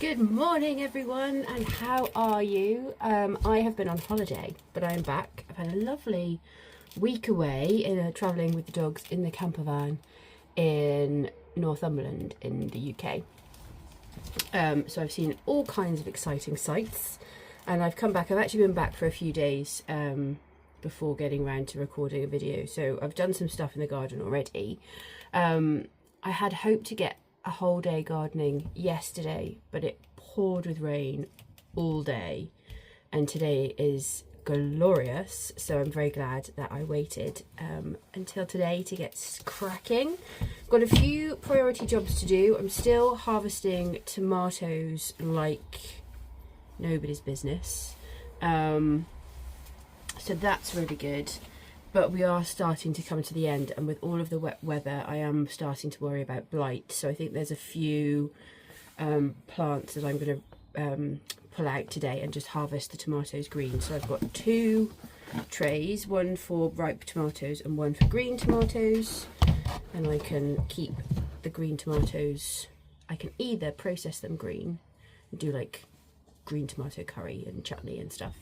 Good morning everyone, and how are you? I have been on holiday, but I am back. I've had a lovely week away travelling with the dogs in the camper van in Northumberland in the UK. So I've seen all kinds of exciting sights, and I've come back. I've actually been back for a few days before getting around to recording a video. So I've done some stuff in the garden already. I had hoped to get a whole day gardening yesterday, but it poured with rain all day, and today is glorious, so I'm very glad that I waited until today to get cracking. Got a few priority jobs to do. I'm still harvesting tomatoes like nobody's business, so that's really good. But we are starting to come to the end, and with all of the wet weather I am starting to worry about blight. So I think there's a few plants that I'm going to pull out today and just harvest the tomatoes green. So I've got two trays, one for ripe tomatoes and one for green tomatoes, and I can keep the green tomatoes. I can either process them green and do like green tomato curry and chutney and stuff,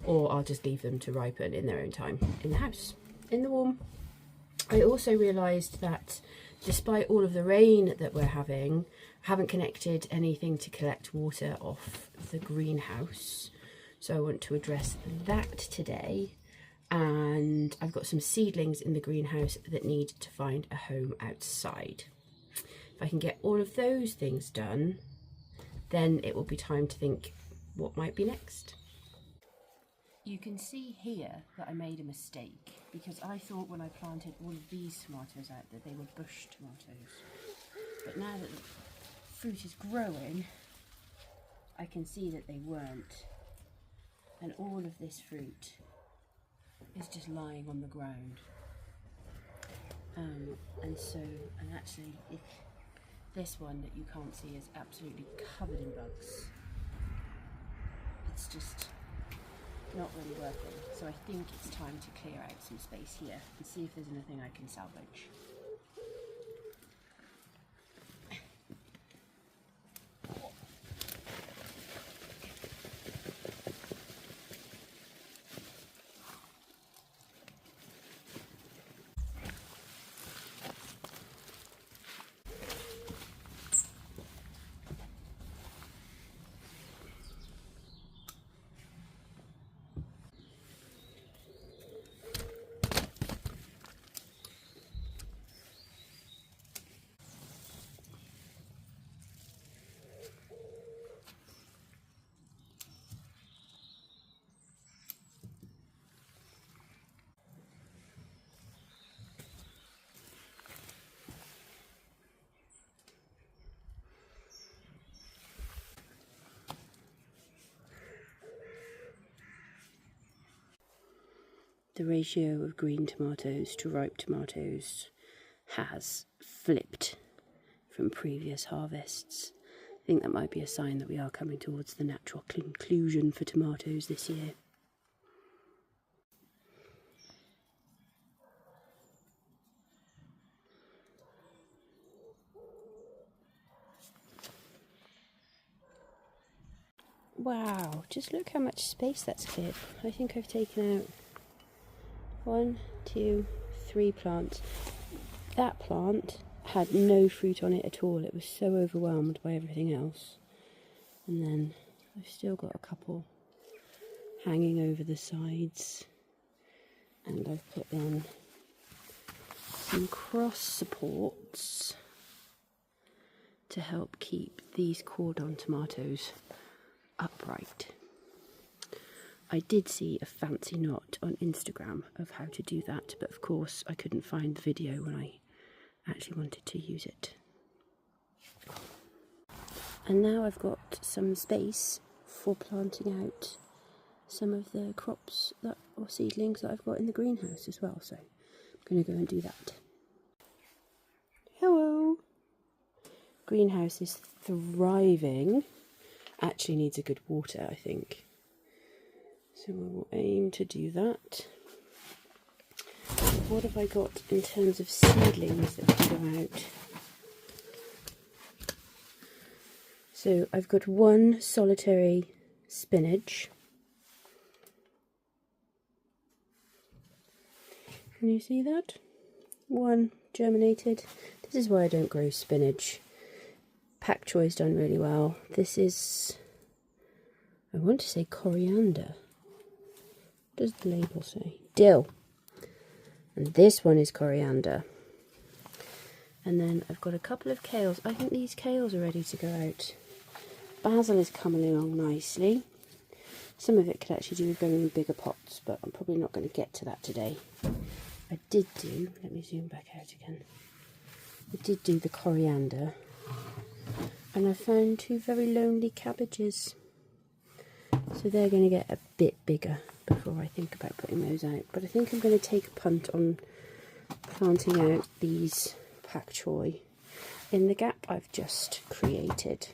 or I'll just leave them to ripen in their own time in the house, in the warm. I also realised that despite all of the rain that we're having, I haven't connected anything to collect water off the greenhouse. So I want to address that today. And I've got some seedlings in the greenhouse that need to find a home outside. If I can get all of those things done, then it will be time to think what might be next. You can see here that I made a mistake, because I thought when I planted all of these tomatoes out that they were bush tomatoes. But now that the fruit is growing, I can see that they weren't. And all of this fruit is just lying on the ground. And actually, this one that you can't see is absolutely covered in bugs. It's just not really working, so I think it's time to clear out some space here and see if there's anything I can salvage. The ratio of green tomatoes to ripe tomatoes has flipped from previous harvests. I think that might be a sign that we are coming towards the natural conclusion for tomatoes this year. Wow, just look how much space that's cleared. I think I've taken out 1, 2, 3 plants. That plant had no fruit on it at all. It was so overwhelmed by everything else. And then I've still got a couple hanging over the sides. And I've put in some cross supports to help keep these cordon tomatoes upright. I did see a fancy knot on Instagram of how to do that, but of course I couldn't find the video when I actually wanted to use it. And now I've got some space for planting out some of the crops or seedlings that I've got in the greenhouse as well, so I'm going to go and do that. Hello! Greenhouse is thriving. Actually needs a good water, I think. So we will aim to do that. What have I got in terms of seedlings that can go out? So I've got one solitary spinach. Can you see that? One germinated. This is why I don't grow spinach. Pak Choi's done really well. This is, I want to say coriander. What does the label say? Dill. And this one is coriander. And then I've got a couple of kales. I think these kales are ready to go out. Basil is coming along nicely. Some of it could actually do with going in bigger pots, but I'm probably not going to get to that today. I did do, let me zoom back out again. I did do the coriander. And I found two very lonely cabbages. So they're going to get a bit bigger before I think about putting those out. But I think I'm going to take a punt on planting out these Pak Choi in the gap I've just created.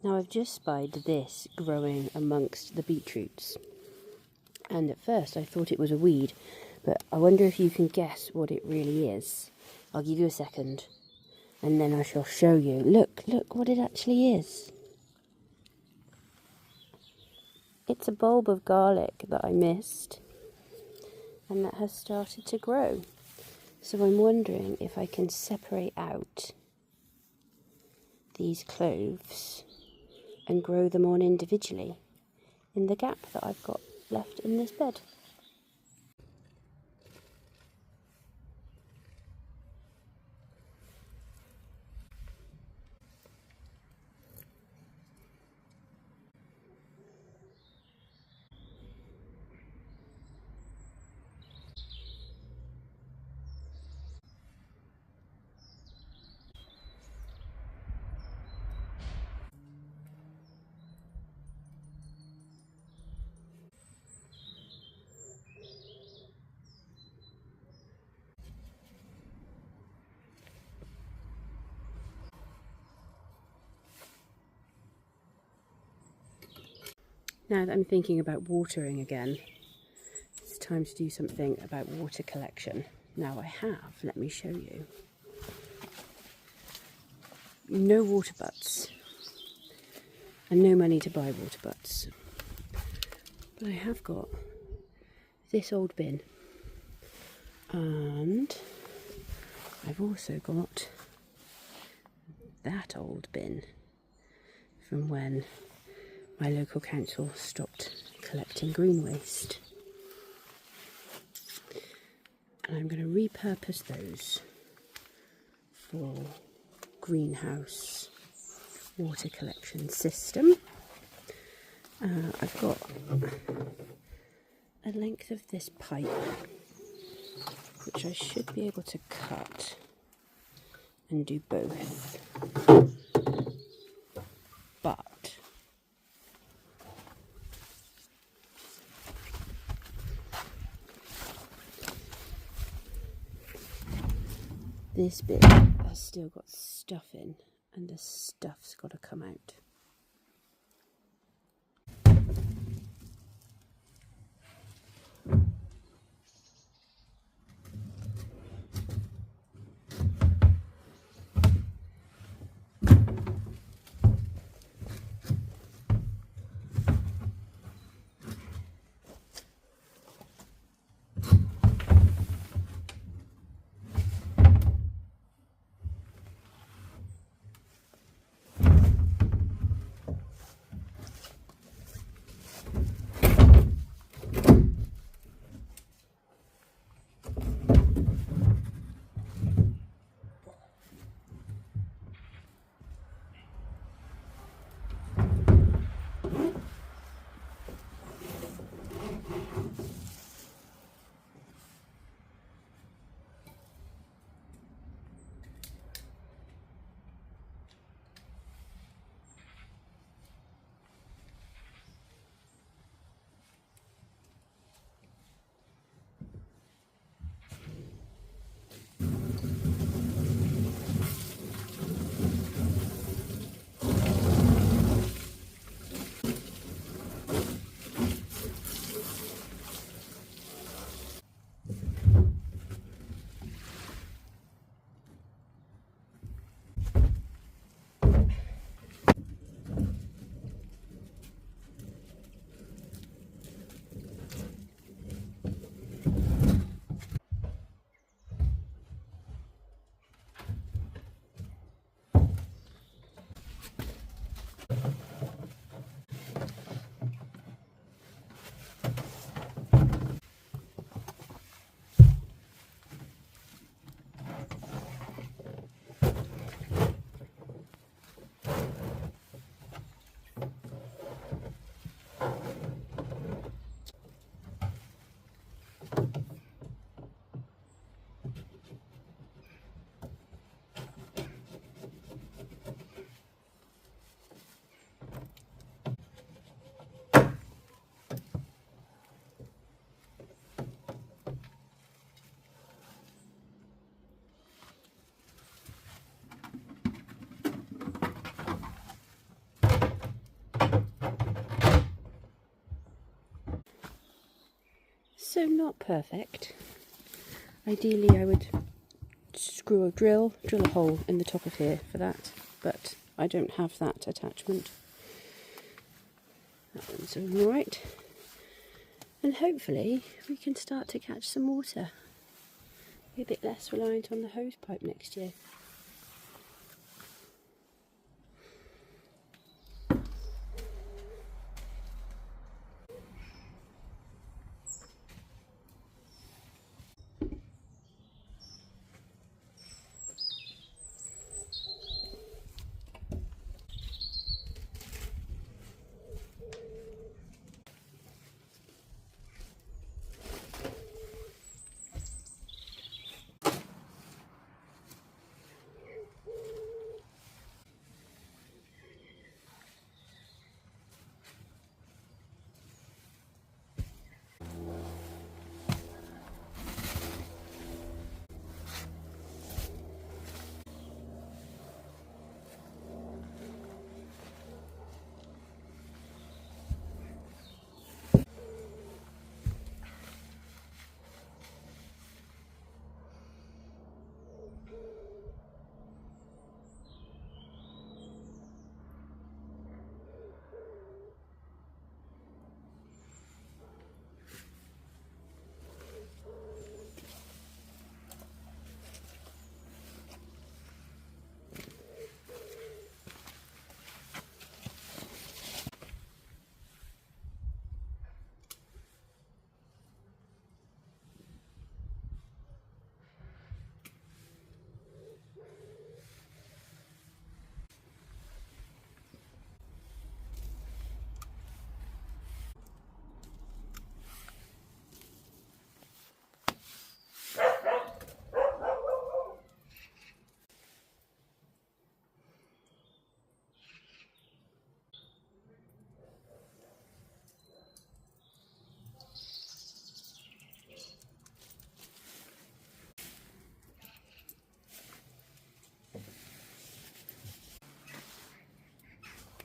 Now I've just spied this growing amongst the beetroots, and at first I thought it was a weed, but I wonder if you can guess what it really is. I'll give you a second and then I shall show you. Look what it actually is. It's a bulb of garlic that I missed and that has started to grow. So I'm wondering if I can separate out these cloves and grow them on individually in the gap that I've got left in this bed. Now that I'm thinking about watering again, it's time to do something about water collection. Now I have, let me show you. No water butts, and no money to buy water butts. But I have got this old bin, and I've also got that old bin from when my local council stopped collecting green waste. And I'm going to repurpose those for greenhouse water collection system. I've got a length of this pipe which I should be able to cut and do both, but This bit has still got stuff in, and the stuff's got to come out. So not perfect. Ideally I would drill a hole in the top of here for that, but I don't have that attachment. That one's alright. And hopefully we can start to catch some water. Be a bit less reliant on the hose pipe next year.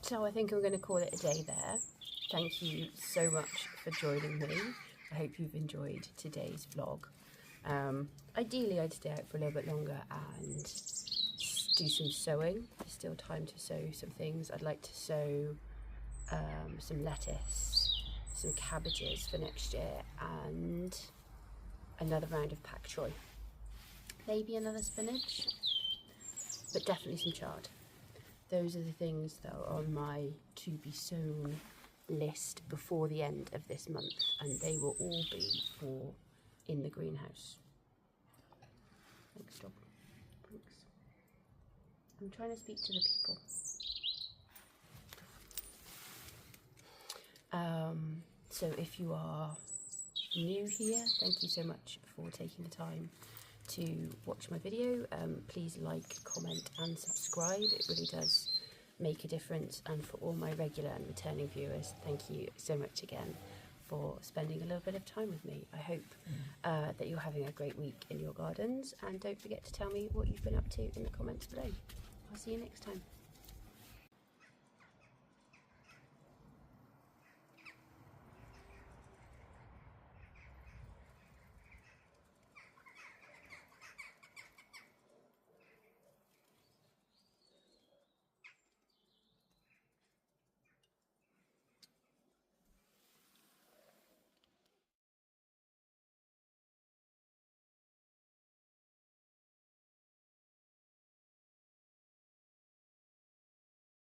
So I think I'm going to call it a day there. Thank you so much for joining me. I hope you've enjoyed today's vlog. Ideally I'd stay out for a little bit longer and do some sowing. There's still time to sow some things. I'd like to sow some lettuce, some cabbages for next year, and another round of Pak Choi. Maybe another spinach, but definitely some chard. Those are the things that are on my to be sown list before the end of this month, and they will all be for in the greenhouse. Thanks, dog. Thanks. I'm trying to speak to the people. So if you are new here, thank you so much for taking the time to watch my video. Please like, comment and subscribe. It really does make a difference. And for all my regular and returning viewers, thank you so much again for spending a little bit of time with me. I hope that you're having a great week in your gardens, and don't forget to tell me what you've been up to in the comments below. I'll see you next time.